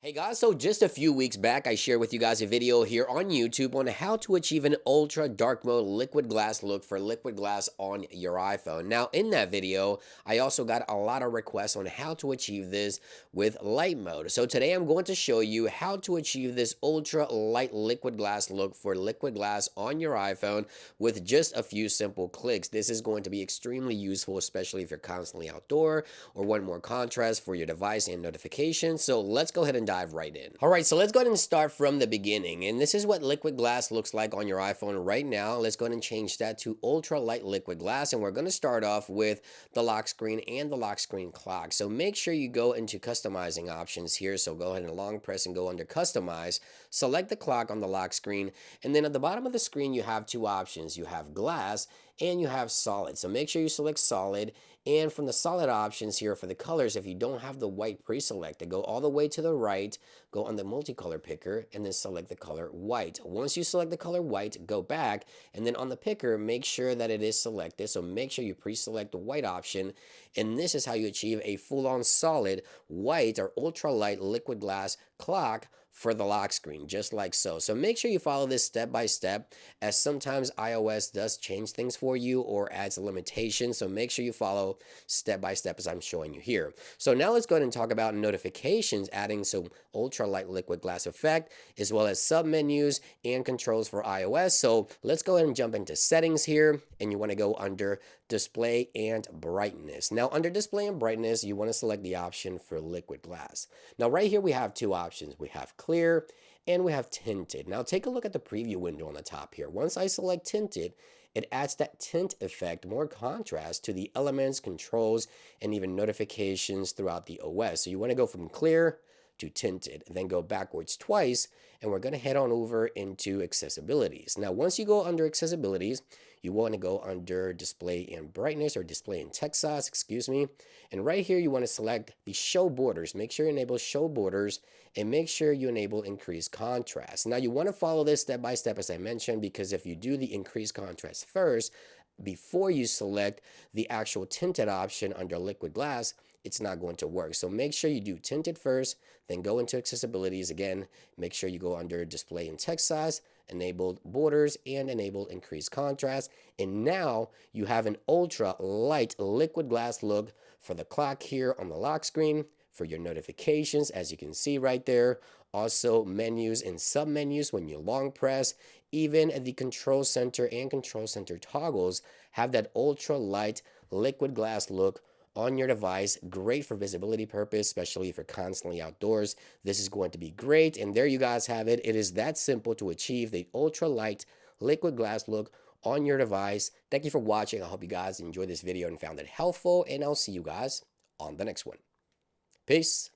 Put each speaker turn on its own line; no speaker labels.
Hey guys, so just a few weeks back, I shared with you guys a video here on YouTube on how to achieve an ultra dark mode liquid glass look for liquid glass on your iPhone. Now, in that video, I also got a lot of requests on how to achieve this with light mode. So today I'm going to show you how to achieve this ultra light liquid glass look for liquid glass on your iPhone with just a few simple clicks. This is going to be extremely useful, especially if you're constantly outdoor or want more contrast for your device and notifications. So let's go ahead and dive right in. All right, so let's go ahead and start from the beginning. And this is what liquid glass looks like on your iPhone right now. Let's go ahead and change that to ultra light liquid glass. And we're going to start off with the lock screen and the lock screen clock. So make sure you go into customizing options here. So go ahead and long press and go under customize, select the clock on the lock screen. And then at the bottom of the screen, you have two options. You have glass and you have solid. So make sure you select solid. And from the solid options here for the colors, if you don't have the white pre-selected, go all the way to the right, go on the multicolor picker, and then select the color white. Once you select the color white, go back, and then on the picker, make sure that it is selected. So make sure you pre-select the white option, and this is how you achieve a full-on solid white or ultra-light liquid glass clock for the lock screen, just like so. So make sure you follow this step by step, as sometimes iOS does change things for you or adds a limitation. So make sure you follow step by step as I'm showing you here. So now let's go ahead and talk about notifications, adding some ultra light liquid glass effect, as well as submenus and controls for iOS. So let's go ahead and jump into settings here, and you want to go under display and brightness. Now under display and brightness, you want to select the option for liquid glass. Now right here we have two options. We have clear and we have tinted. Now take a look at the preview window on the top here. Once I select tinted, it adds that tint effect, more contrast to the elements, controls, and even notifications throughout the OS. So you want to go from clear to tinted, and then go backwards twice, and we're going to head on over into accessibilities. Now, once you go under accessibilities, you want to go under display and brightness, or display and text size, excuse me. And right here, you want to select the show borders. Make sure you enable show borders, and make sure you enable increased contrast. Now, you want to follow this step by step, as I mentioned, because if you do the increased contrast first, before you select the actual tinted option under liquid glass, it's not going to work. So make sure you do tinted first, then go into accessibilities again. Make sure you go under display and text size, enabled borders, and enable increased contrast. And now you have an ultra light liquid glass look for the clock here on the lock screen, for your notifications, as you can see right there. Also menus and submenus when you long press. Even the control center and control center toggles have that ultra light liquid glass look on your device. Great for visibility purpose, especially if you're constantly outdoors. This is going to be great. And there you guys have it. It is that simple to achieve the ultra light liquid glass look on your device. Thank you for watching. I hope you guys enjoyed this video and found it helpful, and I'll see you guys on the next one. Peace.